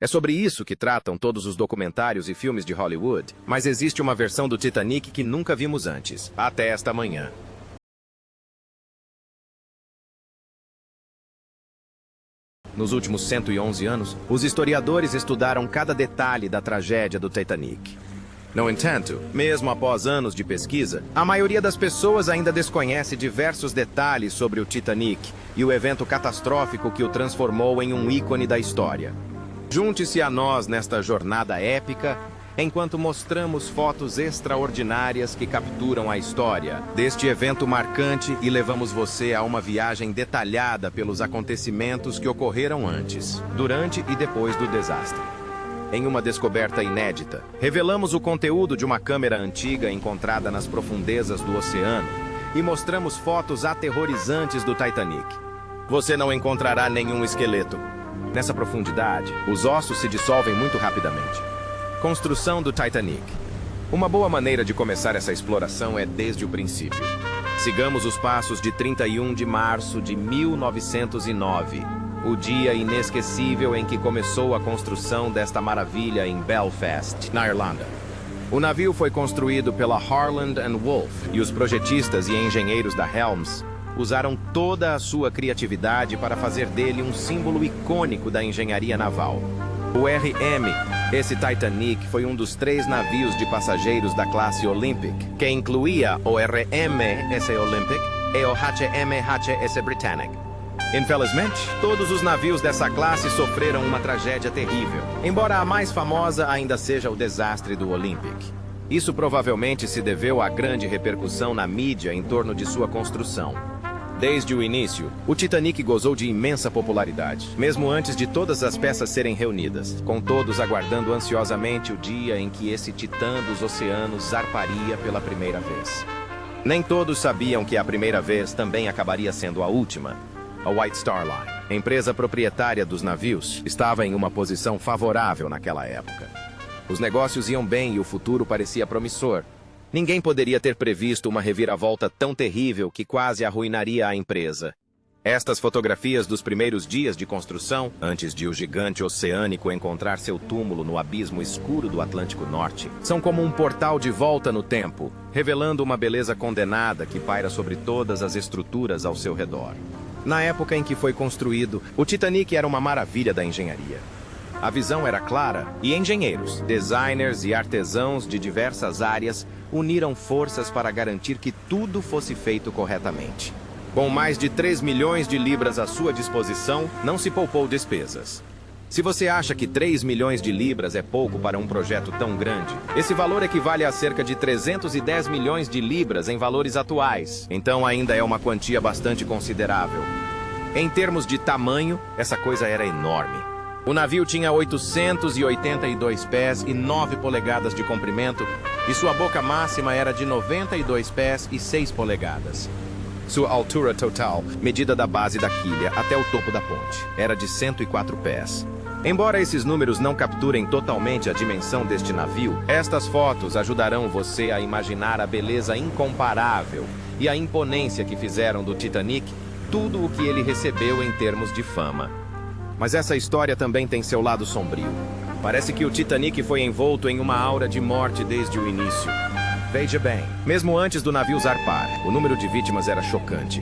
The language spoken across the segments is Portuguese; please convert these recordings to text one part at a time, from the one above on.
É sobre isso que tratam todos os documentários e filmes de Hollywood, mas existe uma versão do Titanic que nunca vimos antes, até esta manhã. Nos últimos 111 anos, os historiadores estudaram cada detalhe da tragédia do Titanic. No entanto, mesmo após anos de pesquisa, a maioria das pessoas ainda desconhece diversos detalhes sobre o Titanic e o evento catastrófico que o transformou em um ícone da história. Junte-se a nós nesta jornada épica, enquanto mostramos fotos extraordinárias que capturam a história deste evento marcante e levamos você a uma viagem detalhada pelos acontecimentos que ocorreram antes, durante e depois do desastre. Em uma descoberta inédita, revelamos o conteúdo de uma câmera antiga encontrada nas profundezas do oceano e mostramos fotos aterrorizantes do Titanic. Você não encontrará nenhum esqueleto. Nessa profundidade, os ossos se dissolvem muito rapidamente. Construção do Titanic. Uma boa maneira de começar essa exploração é desde o princípio. Sigamos os passos de 31 de março de 1909, o dia inesquecível em que começou a construção desta maravilha em Belfast, na Irlanda. O navio foi construído pela Harland & Wolff e os projetistas e engenheiros da Helms usaram toda a sua criatividade para fazer dele um símbolo icônico da engenharia naval. O RM, esse Titanic, foi um dos 3 navios de passageiros da classe Olympic, que incluía o RMS Olympic e o HMHS Britannic. Infelizmente, todos os navios dessa classe sofreram uma tragédia terrível, embora a mais famosa ainda seja o desastre do Olympic. Isso provavelmente se deveu à grande repercussão na mídia em torno de sua construção. Desde o início, o Titanic gozou de imensa popularidade, mesmo antes de todas as peças serem reunidas, com todos aguardando ansiosamente o dia em que esse titã dos oceanos zarparia pela primeira vez. Nem todos sabiam que a primeira vez também acabaria sendo a última. A White Star Line, empresa proprietária dos navios, estava em uma posição favorável naquela época. Os negócios iam bem e o futuro parecia promissor. Ninguém poderia ter previsto uma reviravolta tão terrível que quase arruinaria a empresa. Estas fotografias dos primeiros dias de construção, antes de o gigante oceânico encontrar seu túmulo no abismo escuro do Atlântico Norte, são como um portal de volta no tempo, revelando uma beleza condenada que paira sobre todas as estruturas ao seu redor. Na época em que foi construído, o Titanic era uma maravilha da engenharia. A visão era clara e engenheiros, designers e artesãos de diversas áreas uniram forças para garantir que tudo fosse feito corretamente. Com mais de 3 milhões de libras à sua disposição, não se poupou despesas. Se você acha que 3 milhões de libras é pouco para um projeto tão grande, esse valor equivale a cerca de 310 milhões de libras em valores atuais, então ainda é uma quantia bastante considerável. Em termos de tamanho, essa coisa era enorme. O navio tinha 882 pés e 9 polegadas de comprimento, e sua boca máxima era de 92 pés e 6 polegadas. Sua altura total, medida da base da quilha até o topo da ponte, era de 104 pés. Embora esses números não capturem totalmente a dimensão deste navio, estas fotos ajudarão você a imaginar a beleza incomparável e a imponência que fizeram do Titanic tudo o que ele recebeu em termos de fama. Mas essa história também tem seu lado sombrio. Parece que o Titanic foi envolto em uma aura de morte desde o início. Veja bem, mesmo antes do navio zarpar, o número de vítimas era chocante.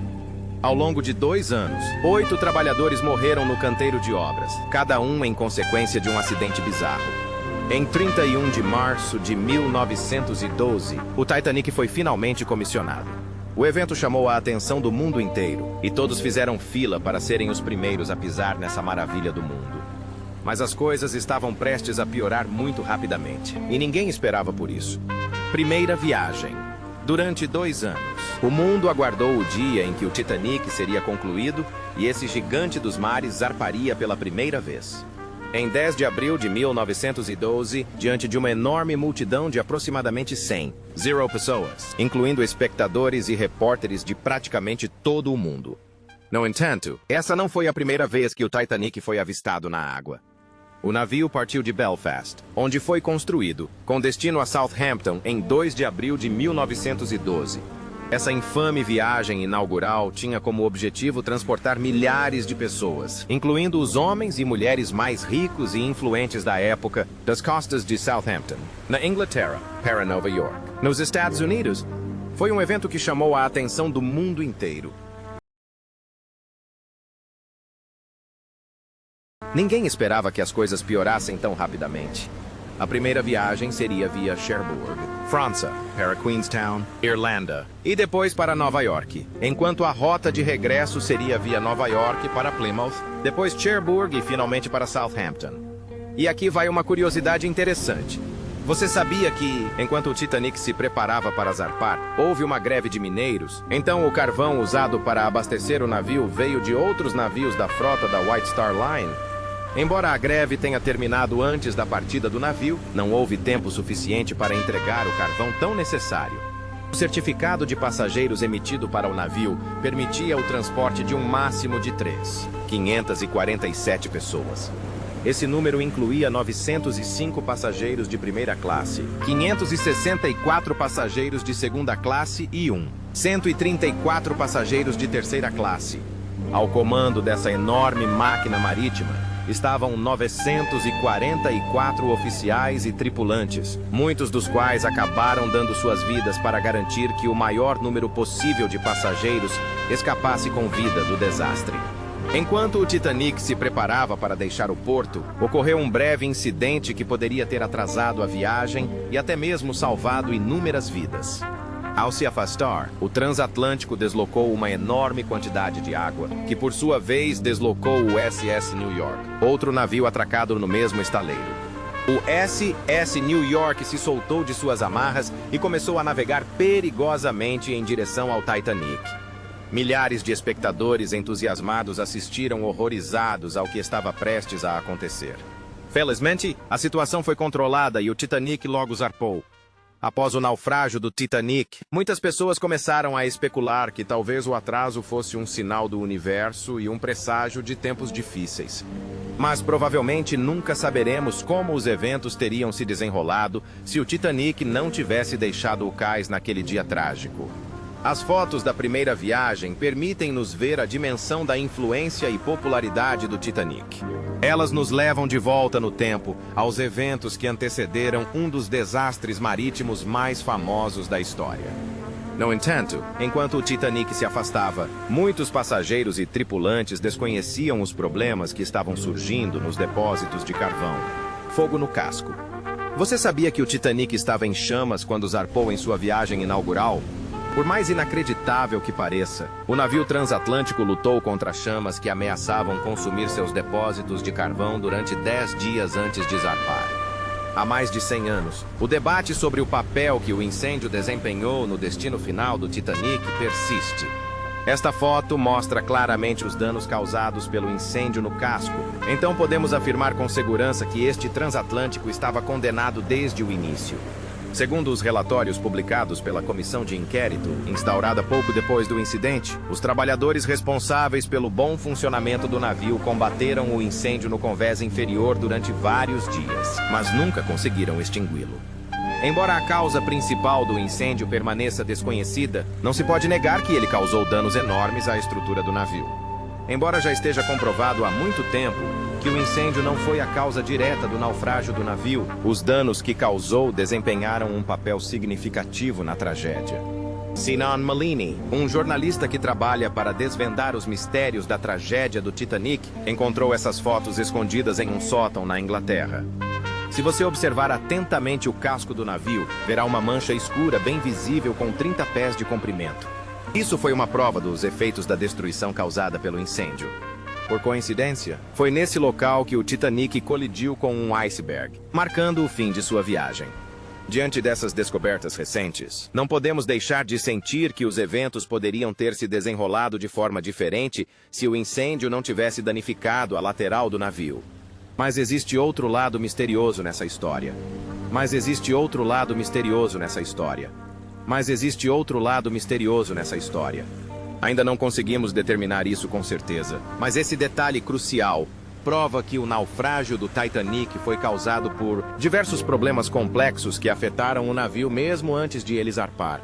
Ao longo de 2 anos, 8 trabalhadores morreram no canteiro de obras, cada um em consequência de um acidente bizarro. Em 31 de março de 1912, o Titanic foi finalmente comissionado. O evento chamou a atenção do mundo inteiro, e todos fizeram fila para serem os primeiros a pisar nessa maravilha do mundo. Mas as coisas estavam prestes a piorar muito rapidamente, e ninguém esperava por isso. Primeira viagem. Durante 2 anos, o mundo aguardou o dia em que o Titanic seria concluído e esse gigante dos mares zarparia pela primeira vez. Em 10 de abril de 1912, diante de uma enorme multidão de aproximadamente 100 pessoas, incluindo espectadores e repórteres de praticamente todo o mundo. No entanto, essa não foi a primeira vez que o Titanic foi avistado na água. O navio partiu de Belfast, onde foi construído, com destino a Southampton em 2 de abril de 1912. Essa infame viagem inaugural tinha como objetivo transportar milhares de pessoas, incluindo os homens e mulheres mais ricos e influentes da época, das costas de Southampton, na Inglaterra, para Nova York. Nos Estados Unidos, foi um evento que chamou a atenção do mundo inteiro. Ninguém esperava que as coisas piorassem tão rapidamente. A primeira viagem seria via Cherbourg, França, para Queenstown, Irlanda, e depois para Nova York, enquanto a rota de regresso seria via Nova York para Plymouth, depois Cherbourg e finalmente para Southampton. E aqui vai uma curiosidade interessante. Você sabia que, enquanto o Titanic se preparava para zarpar, houve uma greve de mineiros? Então o carvão usado para abastecer o navio veio de outros navios da frota da White Star Line? Embora a greve tenha terminado antes da partida do navio, não houve tempo suficiente para entregar o carvão tão necessário. O certificado de passageiros emitido para o navio permitia o transporte de um máximo de 547 pessoas. Esse número incluía 905 passageiros de primeira classe, 564 passageiros de segunda classe e 134 passageiros de terceira classe. Ao comando dessa enorme máquina marítima, estavam 944 oficiais e tripulantes, muitos dos quais acabaram dando suas vidas para garantir que o maior número possível de passageiros escapasse com vida do desastre. Enquanto o Titanic se preparava para deixar o porto, ocorreu um breve incidente que poderia ter atrasado a viagem e até mesmo salvado inúmeras vidas. Ao se afastar, o transatlântico deslocou uma enorme quantidade de água, que por sua vez deslocou o SS New York, outro navio atracado no mesmo estaleiro. O SS New York se soltou de suas amarras e começou a navegar perigosamente em direção ao Titanic. Milhares de espectadores entusiasmados assistiram horrorizados ao que estava prestes a acontecer. Felizmente, a situação foi controlada e o Titanic logo zarpou. Após o naufrágio do Titanic, muitas pessoas começaram a especular que talvez o atraso fosse um sinal do universo e um presságio de tempos difíceis. Mas provavelmente nunca saberemos como os eventos teriam se desenrolado se o Titanic não tivesse deixado o cais naquele dia trágico. As fotos da primeira viagem permitem-nos ver a dimensão da influência e popularidade do Titanic. Elas nos levam de volta no tempo aos eventos que antecederam um dos desastres marítimos mais famosos da história. No entanto, enquanto o Titanic se afastava, muitos passageiros e tripulantes desconheciam os problemas que estavam surgindo nos depósitos de carvão. Fogo no casco. Você sabia que o Titanic estava em chamas quando zarpou em sua viagem inaugural? Por mais inacreditável que pareça, o navio transatlântico lutou contra chamas que ameaçavam consumir seus depósitos de carvão durante 10 dias antes de zarpar. Há mais de 100 anos, o debate sobre o papel que o incêndio desempenhou no destino final do Titanic persiste. Esta foto mostra claramente os danos causados pelo incêndio no casco, então podemos afirmar com segurança que este transatlântico estava condenado desde o início. Segundo os relatórios publicados pela comissão de inquérito, instaurada pouco depois do incidente, os trabalhadores responsáveis pelo bom funcionamento do navio combateram o incêndio no convés inferior durante vários dias, mas nunca conseguiram extingui-lo. Embora a causa principal do incêndio permaneça desconhecida, não se pode negar que ele causou danos enormes à estrutura do navio. Embora já esteja comprovado há muito tempo que o incêndio não foi a causa direta do naufrágio do navio, os danos que causou desempenharam um papel significativo na tragédia. Sinan Malini, um jornalista que trabalha para desvendar os mistérios da tragédia do Titanic, encontrou essas fotos escondidas em um sótão na Inglaterra. Se você observar atentamente o casco do navio, verá uma mancha escura bem visível com 30 pés de comprimento. Isso foi uma prova dos efeitos da destruição causada pelo incêndio. Por coincidência, foi nesse local que o Titanic colidiu com um iceberg, marcando o fim de sua viagem. Diante dessas descobertas recentes, não podemos deixar de sentir que os eventos poderiam ter se desenrolado de forma diferente se o incêndio não tivesse danificado a lateral do navio. Mas existe outro lado misterioso nessa história. Mas existe outro lado misterioso nessa história. Mas existe outro lado misterioso nessa história. Ainda não conseguimos determinar isso com certeza, mas esse detalhe crucial prova que o naufrágio do Titanic foi causado por diversos problemas complexos que afetaram o navio mesmo antes de ele zarpar.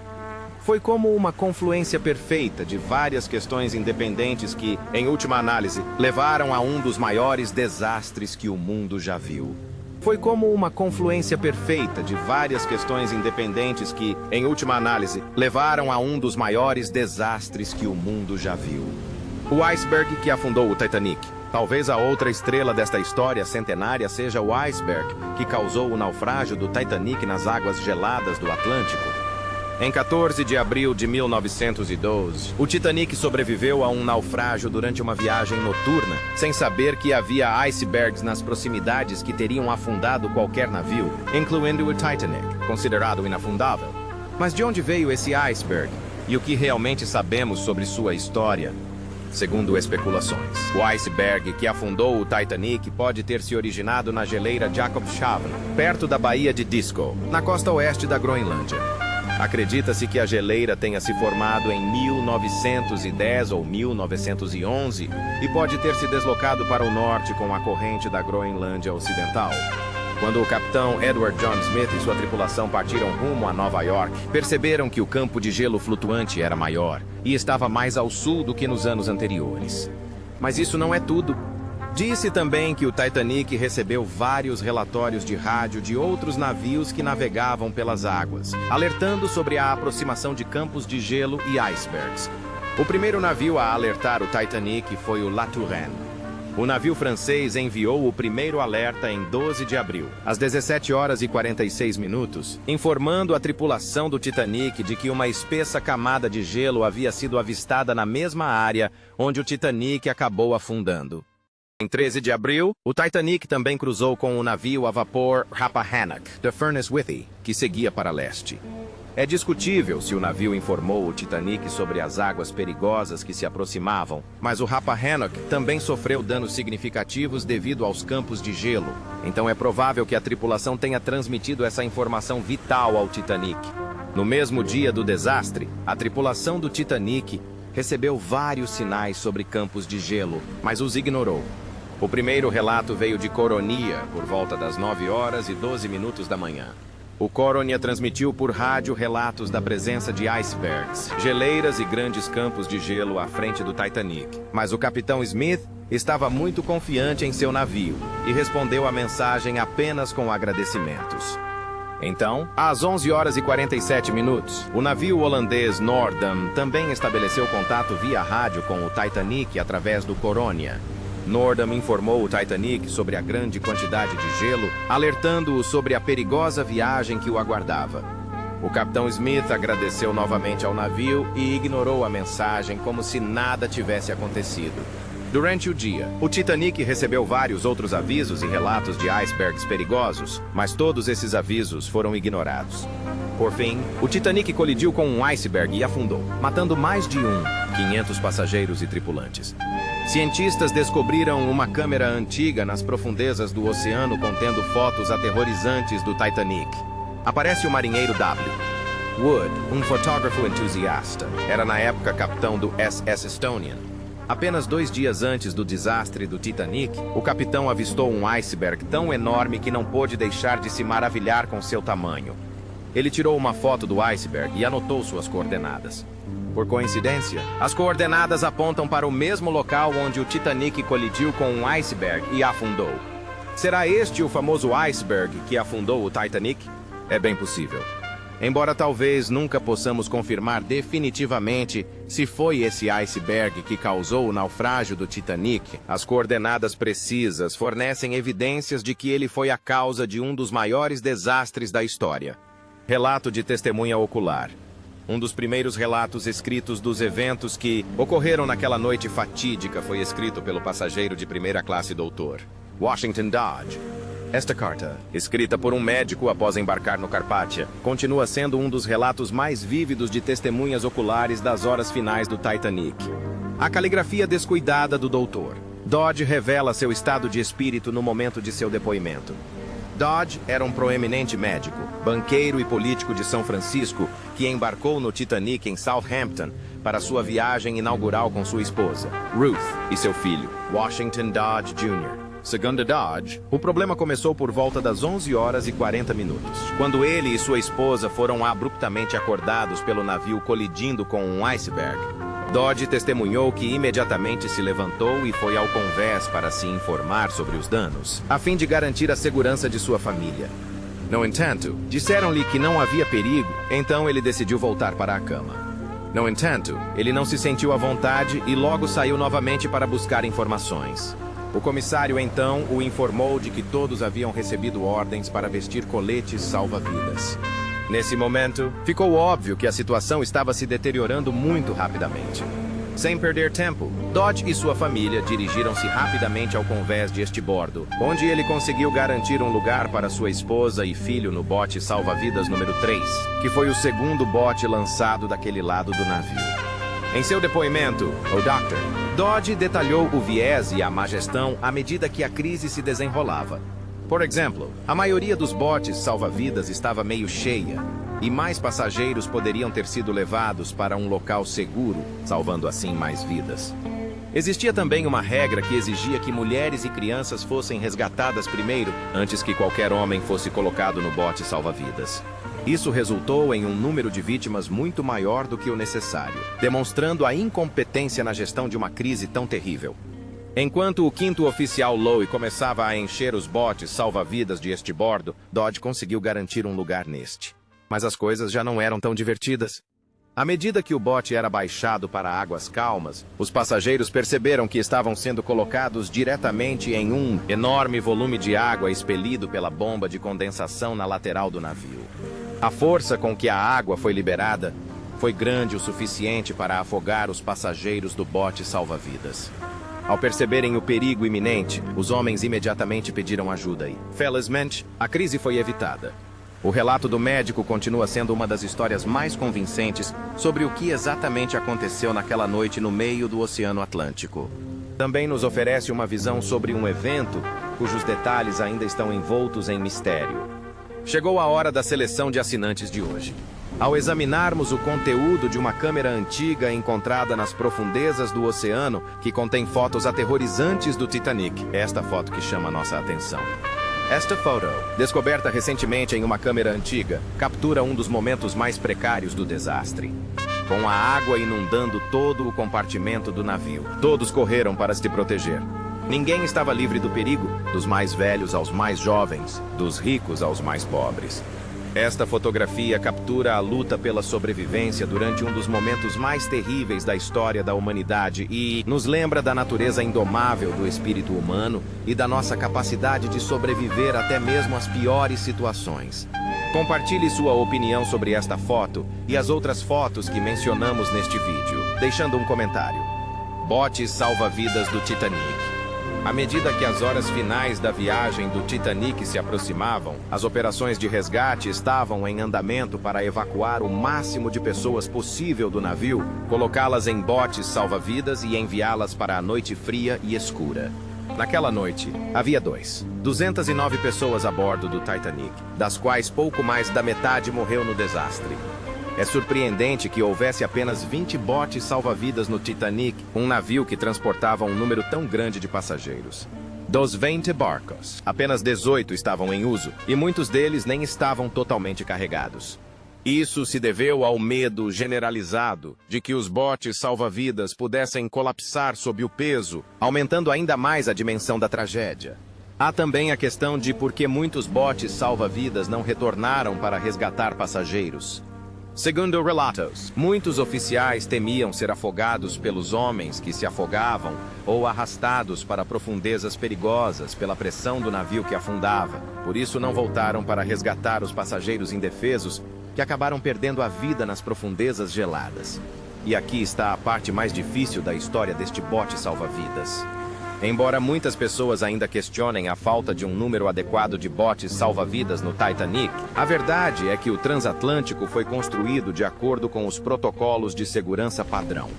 Foi como uma confluência perfeita de várias questões independentes que, em última análise, levaram a um dos maiores desastres que o mundo já viu. Foi como uma confluência perfeita de várias questões independentes que, em última análise, levaram a um dos maiores desastres que o mundo já viu. O iceberg que afundou o Titanic. Talvez a outra estrela desta história centenária seja o iceberg que causou o naufrágio do Titanic nas águas geladas do Atlântico. Em 14 de abril de 1912, o Titanic sobreviveu a um naufrágio durante uma viagem noturna, sem saber que havia icebergs nas proximidades que teriam afundado qualquer navio, incluindo o Titanic, considerado inafundável. Mas de onde veio esse iceberg? E o que realmente sabemos sobre sua história? Segundo especulações, o iceberg que afundou o Titanic pode ter se originado na geleira Jakobshavn, perto da Baía de Disko, na costa oeste da Groenlândia. Acredita-se que a geleira tenha se formado em 1910 ou 1911 e pode ter se deslocado para o norte com a corrente da Groenlândia Ocidental. Quando o capitão Edward John Smith e sua tripulação partiram rumo a Nova York, perceberam que o campo de gelo flutuante era maior e estava mais ao sul do que nos anos anteriores. Mas isso não é tudo. Disse também que o Titanic recebeu vários relatórios de rádio de outros navios que navegavam pelas águas, alertando sobre a aproximação de campos de gelo e icebergs. O primeiro navio a alertar o Titanic foi o La Touraine. O navio francês enviou o primeiro alerta em 12 de abril, às 17 horas e 46 minutos, informando a tripulação do Titanic de que uma espessa camada de gelo havia sido avistada na mesma área onde o Titanic acabou afundando. Em 13 de abril, o Titanic também cruzou com o navio a vapor Rappahannock, da Furnace Withy, que seguia para leste. É discutível se o navio informou o Titanic sobre as águas perigosas que se aproximavam, mas o Rappahannock também sofreu danos significativos devido aos campos de gelo. Então é provável que a tripulação tenha transmitido essa informação vital ao Titanic. No mesmo dia do desastre, a tripulação do Titanic recebeu vários sinais sobre campos de gelo, mas os ignorou. O primeiro relato veio de Coronia, por volta das 9 horas e 12 minutos da manhã. O Coronia transmitiu por rádio relatos da presença de icebergs, geleiras e grandes campos de gelo à frente do Titanic. Mas o capitão Smith estava muito confiante em seu navio e respondeu à mensagem apenas com agradecimentos. Então, às 11 horas e 47 minutos, o navio holandês Noordam também estabeleceu contato via rádio com o Titanic através do Coronia. Noordam informou o Titanic sobre a grande quantidade de gelo, alertando-o sobre a perigosa viagem que o aguardava. O capitão Smith agradeceu novamente ao navio e ignorou a mensagem como se nada tivesse acontecido. Durante o dia, o Titanic recebeu vários outros avisos e relatos de icebergs perigosos, mas todos esses avisos foram ignorados. Por fim, o Titanic colidiu com um iceberg e afundou, matando mais de 500 passageiros e tripulantes. Cientistas descobriram uma câmera antiga nas profundezas do oceano contendo fotos aterrorizantes do Titanic. Aparece o marinheiro W. Wood, um fotógrafo entusiasta, era na época capitão do SS Estonian. Apenas 2 dias antes do desastre do Titanic, o capitão avistou um iceberg tão enorme que não pôde deixar de se maravilhar com seu tamanho. Ele tirou uma foto do iceberg e anotou suas coordenadas. Por coincidência, as coordenadas apontam para o mesmo local onde o Titanic colidiu com um iceberg e afundou. Será este o famoso iceberg que afundou o Titanic? É bem possível. Embora talvez nunca possamos confirmar definitivamente se foi esse iceberg que causou o naufrágio do Titanic, as coordenadas precisas fornecem evidências de que ele foi a causa de um dos maiores desastres da história. Relato de testemunha ocular. Um dos primeiros relatos escritos dos eventos que ocorreram naquela noite fatídica foi escrito pelo passageiro de primeira classe doutor, Washington Dodge. Esta carta, escrita por um médico após embarcar no Carpathia, continua sendo um dos relatos mais vívidos de testemunhas oculares das horas finais do Titanic. A caligrafia descuidada do doutor. Dodge revela seu estado de espírito no momento de seu depoimento. Dodge era um proeminente médico, banqueiro e político de São Francisco que embarcou no Titanic em Southampton para sua viagem inaugural com sua esposa, Ruth, e seu filho, Washington Dodge Jr. Segundo Dodge, o problema começou por volta das 11 horas e 40 minutos, quando ele e sua esposa foram abruptamente acordados pelo navio colidindo com um iceberg. Dodge testemunhou que imediatamente se levantou e foi ao convés para se informar sobre os danos, a fim de garantir a segurança de sua família. No entanto, disseram-lhe que não havia perigo, então ele decidiu voltar para a cama. No entanto, ele não se sentiu à vontade e logo saiu novamente para buscar informações. O comissário então o informou de que todos haviam recebido ordens para vestir coletes salva-vidas. Nesse momento, ficou óbvio que a situação estava se deteriorando muito rapidamente. Sem perder tempo, Dodge e sua família dirigiram-se rapidamente ao convés de estibordo, onde ele conseguiu garantir um lugar para sua esposa e filho no bote salva-vidas número 3, que foi o segundo bote lançado daquele lado do navio. Em seu depoimento, o Dr. Dodge detalhou o viés e a má gestão à medida que a crise se desenrolava. Por exemplo, a maioria dos botes salva-vidas estava meio cheia, e mais passageiros poderiam ter sido levados para um local seguro, salvando assim mais vidas. Existia também uma regra que exigia que mulheres e crianças fossem resgatadas primeiro, antes que qualquer homem fosse colocado no bote salva-vidas. Isso resultou em um número de vítimas muito maior do que o necessário, demonstrando a incompetência na gestão de uma crise tão terrível. Enquanto o quinto oficial Lowe começava a encher os botes salva-vidas de estibordo, Dodge conseguiu garantir um lugar neste. Mas as coisas já não eram tão divertidas. À medida que o bote era baixado para águas calmas, os passageiros perceberam que estavam sendo colocados diretamente em um enorme volume de água expelido pela bomba de condensação na lateral do navio. A força com que a água foi liberada foi grande o suficiente para afogar os passageiros do bote salva-vidas. Ao perceberem o perigo iminente, os homens imediatamente pediram ajuda e, felizmente, a crise foi evitada. O relato do médico continua sendo uma das histórias mais convincentes sobre o que exatamente aconteceu naquela noite no meio do Oceano Atlântico. Também nos oferece uma visão sobre um evento cujos detalhes ainda estão envoltos em mistério. Chegou a hora da seleção de assinantes de hoje. Ao examinarmos o conteúdo de uma câmera antiga encontrada nas profundezas do oceano, que contém fotos aterrorizantes do Titanic, é esta foto que chama nossa atenção. Esta foto, descoberta recentemente em uma câmera antiga, captura um dos momentos mais precários do desastre. Com a água inundando todo o compartimento do navio, todos correram para se proteger. Ninguém estava livre do perigo, dos mais velhos aos mais jovens, dos ricos aos mais pobres. Esta fotografia captura a luta pela sobrevivência durante um dos momentos mais terríveis da história da humanidade e nos lembra da natureza indomável do espírito humano e da nossa capacidade de sobreviver até mesmo às piores situações. Compartilhe sua opinião sobre esta foto e as outras fotos que mencionamos neste vídeo, deixando um comentário. Botes salva-vidas do Titanic. À medida que as horas finais da viagem do Titanic se aproximavam, as operações de resgate estavam em andamento para evacuar o máximo de pessoas possível do navio, colocá-las em botes salva-vidas e enviá-las para a noite fria e escura. Naquela noite, havia 209 pessoas a bordo do Titanic, das quais pouco mais da metade morreu no desastre. É surpreendente que houvesse apenas 20 botes salva-vidas no Titanic, um navio que transportava um número tão grande de passageiros. Dos 20 barcos, apenas 18 estavam em uso, e muitos deles nem estavam totalmente carregados. Isso se deveu ao medo generalizado de que os botes salva-vidas pudessem colapsar sob o peso, aumentando ainda mais a dimensão da tragédia. Há também a questão de por que muitos botes salva-vidas não retornaram para resgatar passageiros. Segundo relatos, muitos oficiais temiam ser afogados pelos homens que se afogavam ou arrastados para profundezas perigosas pela pressão do navio que afundava. Por isso não voltaram para resgatar os passageiros indefesos que acabaram perdendo a vida nas profundezas geladas. E aqui está a parte mais difícil da história deste bote salva-vidas. Embora muitas pessoas ainda questionem a falta de um número adequado de botes salva-vidas no Titanic, a verdade é que o transatlântico foi construído de acordo com os protocolos de segurança padrão.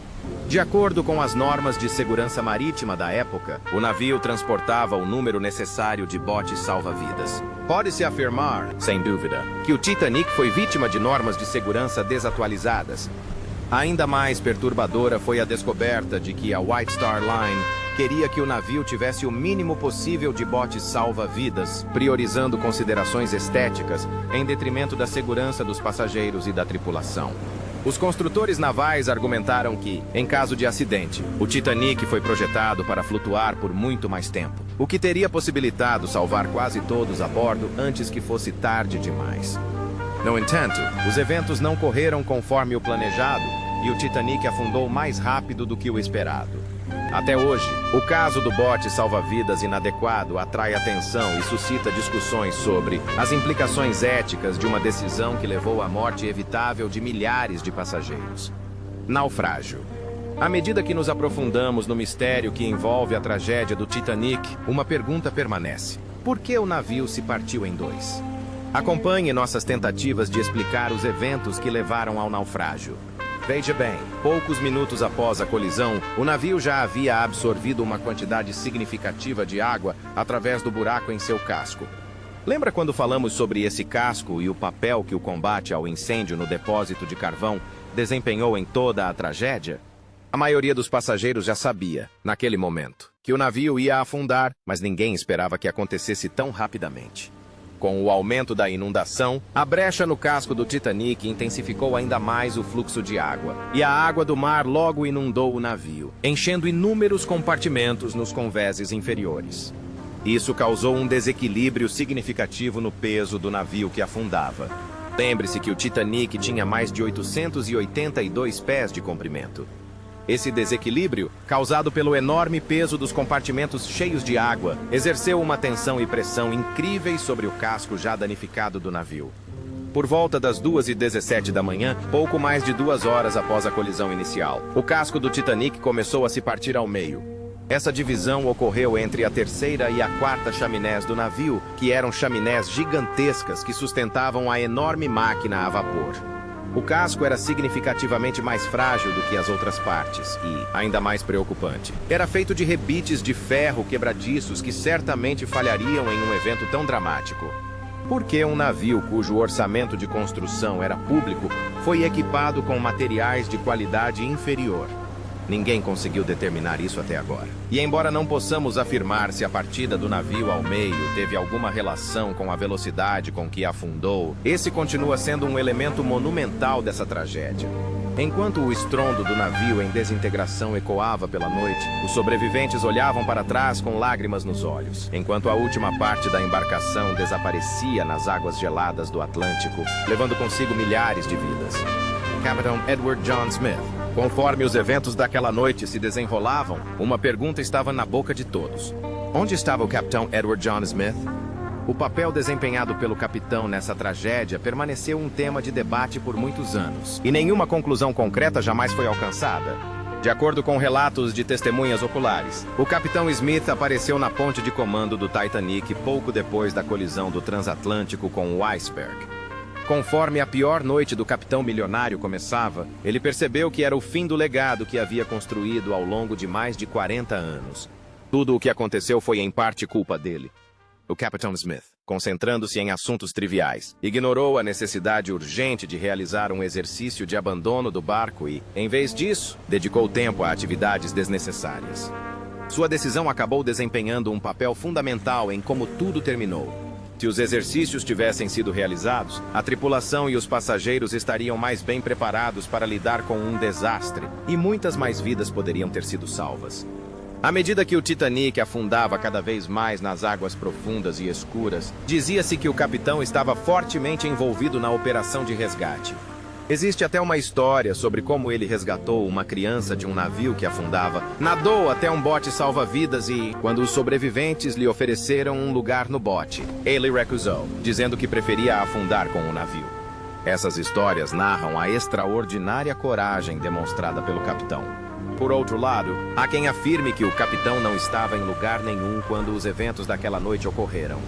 De acordo com as normas de segurança marítima da época, o navio transportava o número necessário de botes salva-vidas. Pode-se afirmar, sem dúvida, que o Titanic foi vítima de normas de segurança desatualizadas. Ainda mais perturbadora foi a descoberta de que a White Star Line queria que o navio tivesse o mínimo possível de botes salva-vidas, priorizando considerações estéticas em detrimento da segurança dos passageiros e da tripulação. Os construtores navais argumentaram que, em caso de acidente, o Titanic foi projetado para flutuar por muito mais tempo, o que teria possibilitado salvar quase todos a bordo antes que fosse tarde demais. No entanto, os eventos não correram conforme o planejado e o Titanic afundou mais rápido do que o esperado. Até hoje, o caso do bote salva-vidas inadequado atrai atenção e suscita discussões sobre as implicações éticas de uma decisão que levou à morte evitável de milhares de passageiros. Naufrágio. À medida que nos aprofundamos no mistério que envolve a tragédia do Titanic, uma pergunta permanece: por que o navio se partiu em dois? Acompanhe nossas tentativas de explicar os eventos que levaram ao naufrágio. Veja bem, poucos minutos após a colisão, o navio já havia absorvido uma quantidade significativa de água através do buraco em seu casco. Lembra quando falamos sobre esse casco e o papel que o combate ao incêndio no depósito de carvão desempenhou em toda a tragédia? A maioria dos passageiros já sabia, naquele momento, que o navio ia afundar, mas ninguém esperava que acontecesse tão rapidamente. Com o aumento da inundação, a brecha no casco do Titanic intensificou ainda mais o fluxo de água, e a água do mar logo inundou o navio, enchendo inúmeros compartimentos nos convéses inferiores. Isso causou um desequilíbrio significativo no peso do navio que afundava. Lembre-se que o Titanic tinha mais de 882 pés de comprimento. Esse desequilíbrio, causado pelo enorme peso dos compartimentos cheios de água, exerceu uma tensão e pressão incríveis sobre o casco já danificado do navio. Por volta das 2h17 da manhã, pouco mais de 2 horas após a colisão inicial, o casco do Titanic começou a se partir ao meio. Essa divisão ocorreu entre a terceira e a quarta chaminés do navio, que eram chaminés gigantescas que sustentavam a enorme máquina a vapor. O casco era significativamente mais frágil do que as outras partes e, ainda mais preocupante, era feito de rebites de ferro quebradiços que certamente falhariam em um evento tão dramático. Por que um navio cujo orçamento de construção era público foi equipado com materiais de qualidade inferior? Ninguém conseguiu determinar isso até agora. E embora não possamos afirmar se a partida do navio ao meio teve alguma relação com a velocidade com que afundou, esse continua sendo um elemento monumental dessa tragédia. Enquanto o estrondo do navio em desintegração ecoava pela noite, os sobreviventes olhavam para trás com lágrimas nos olhos, enquanto a última parte da embarcação desaparecia nas águas geladas do Atlântico, levando consigo milhares de vidas. Capitão Edward John Smith. Conforme os eventos daquela noite se desenrolavam, uma pergunta estava na boca de todos. Onde estava o capitão Edward John Smith? O papel desempenhado pelo capitão nessa tragédia permaneceu um tema de debate por muitos anos, e nenhuma conclusão concreta jamais foi alcançada. De acordo com relatos de testemunhas oculares, o capitão Smith apareceu na ponte de comando do Titanic pouco depois da colisão do transatlântico com o iceberg. Conforme a pior noite do capitão milionário começava, ele percebeu que era o fim do legado que havia construído ao longo de mais de 40 anos. Tudo o que aconteceu foi em parte culpa dele. O capitão Smith, concentrando-se em assuntos triviais, ignorou a necessidade urgente de realizar um exercício de abandono do barco e, em vez disso, dedicou tempo a atividades desnecessárias. Sua decisão acabou desempenhando um papel fundamental em como tudo terminou. Se os exercícios tivessem sido realizados, a tripulação e os passageiros estariam mais bem preparados para lidar com um desastre, e muitas mais vidas poderiam ter sido salvas. À medida que o Titanic afundava cada vez mais nas águas profundas e escuras, dizia-se que o capitão estava fortemente envolvido na operação de resgate. Existe até uma história sobre como ele resgatou uma criança de um navio que afundava, nadou até um bote salva-vidas e, quando os sobreviventes lhe ofereceram um lugar no bote, ele recusou, dizendo que preferia afundar com o navio. Essas histórias narram a extraordinária coragem demonstrada pelo capitão. Por outro lado, há quem afirme que o capitão não estava em lugar nenhum quando os eventos daquela noite ocorreram.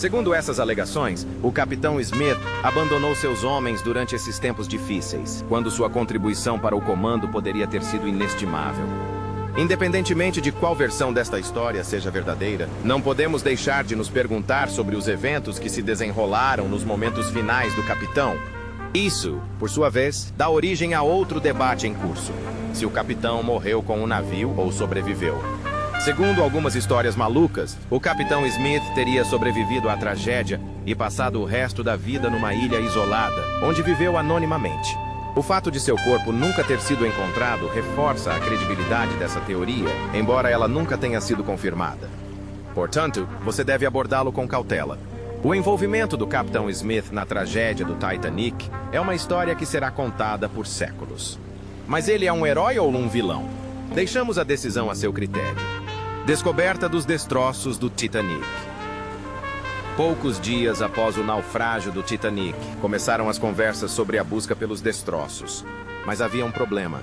Segundo essas alegações, o capitão Smith abandonou seus homens durante esses tempos difíceis, quando sua contribuição para o comando poderia ter sido inestimável. Independentemente de qual versão desta história seja verdadeira, não podemos deixar de nos perguntar sobre os eventos que se desenrolaram nos momentos finais do capitão. Isso, por sua vez, dá origem a outro debate em curso: se o capitão morreu com o navio ou sobreviveu. Segundo algumas histórias malucas, o capitão Smith teria sobrevivido à tragédia e passado o resto da vida numa ilha isolada, onde viveu anonimamente. O fato de seu corpo nunca ter sido encontrado reforça a credibilidade dessa teoria, embora ela nunca tenha sido confirmada. Portanto, você deve abordá-lo com cautela. O envolvimento do capitão Smith na tragédia do Titanic é uma história que será contada por séculos. Mas ele é um herói ou um vilão? Deixamos a decisão a seu critério. Descoberta dos destroços do Titanic. Poucos dias após o naufrágio do Titanic, começaram as conversas sobre a busca pelos destroços. Mas havia um problema.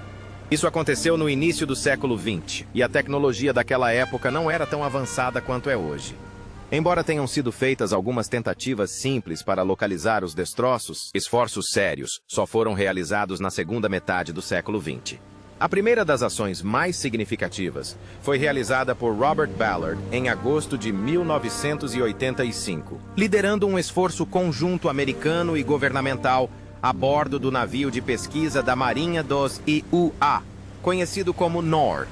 Isso aconteceu no início do século XX, e a tecnologia daquela época não era tão avançada quanto é hoje. Embora tenham sido feitas algumas tentativas simples para localizar os destroços, esforços sérios só foram realizados na segunda metade do século XX. A primeira das ações mais significativas foi realizada por Robert Ballard em agosto de 1985, liderando um esforço conjunto americano e governamental a bordo do navio de pesquisa da Marinha dos IUA, conhecido como NOR,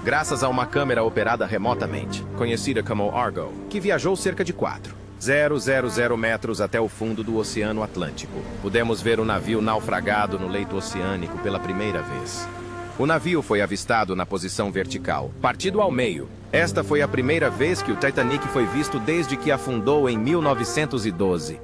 graças a uma câmera operada remotamente, conhecida como Argo, que viajou cerca de 4,000 metros até o fundo do Oceano Atlântico. Pudemos ver o navio naufragado no leito oceânico pela primeira vez. O navio foi avistado na posição vertical, partido ao meio. Esta foi a primeira vez que o Titanic foi visto desde que afundou em 1912.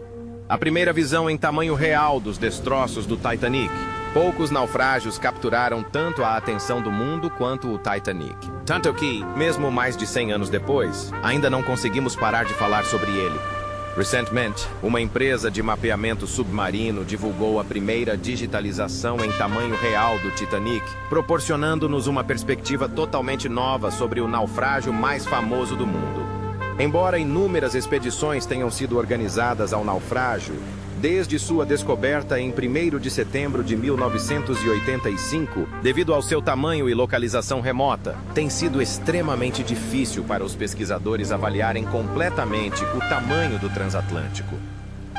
A primeira visão em tamanho real dos destroços do Titanic. Poucos naufrágios capturaram tanto a atenção do mundo quanto o Titanic. Tanto que, mesmo mais de 100 anos depois, ainda não conseguimos parar de falar sobre ele. Recentemente, uma empresa de mapeamento submarino divulgou a primeira digitalização em tamanho real do Titanic, proporcionando-nos uma perspectiva totalmente nova sobre o naufrágio mais famoso do mundo. Embora inúmeras expedições tenham sido organizadas ao naufrágio, desde sua descoberta em 1º de setembro de 1985, devido ao seu tamanho e localização remota, tem sido extremamente difícil para os pesquisadores avaliarem completamente o tamanho do transatlântico.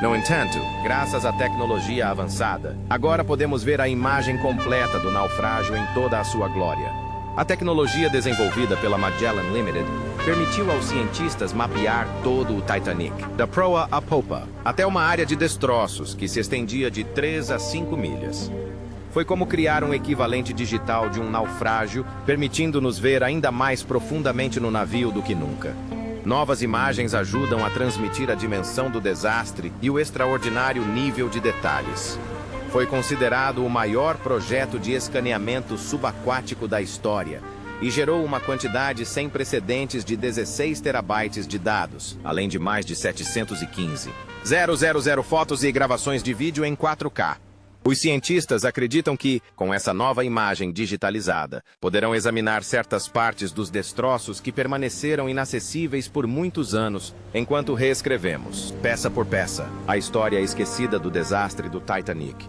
No entanto, graças à tecnologia avançada, agora podemos ver a imagem completa do naufrágio em toda a sua glória. A tecnologia desenvolvida pela Magellan Limited permitiu aos cientistas mapear todo o Titanic, da proa à popa, até uma área de destroços que se estendia de 3 a 5 milhas. Foi como criar um equivalente digital de um naufrágio, permitindo-nos ver ainda mais profundamente no navio do que nunca. Novas imagens ajudam a transmitir a dimensão do desastre e o extraordinário nível de detalhes. Foi considerado o maior projeto de escaneamento subaquático da história e gerou uma quantidade sem precedentes de 16 terabytes de dados, além de mais de 715 000 fotos e gravações de vídeo em 4K. Os cientistas acreditam que, com essa nova imagem digitalizada, poderão examinar certas partes dos destroços que permaneceram inacessíveis por muitos anos, enquanto reescrevemos, peça por peça, a história esquecida do desastre do Titanic.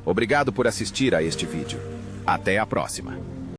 Obrigado por assistir a este vídeo. Até a próxima.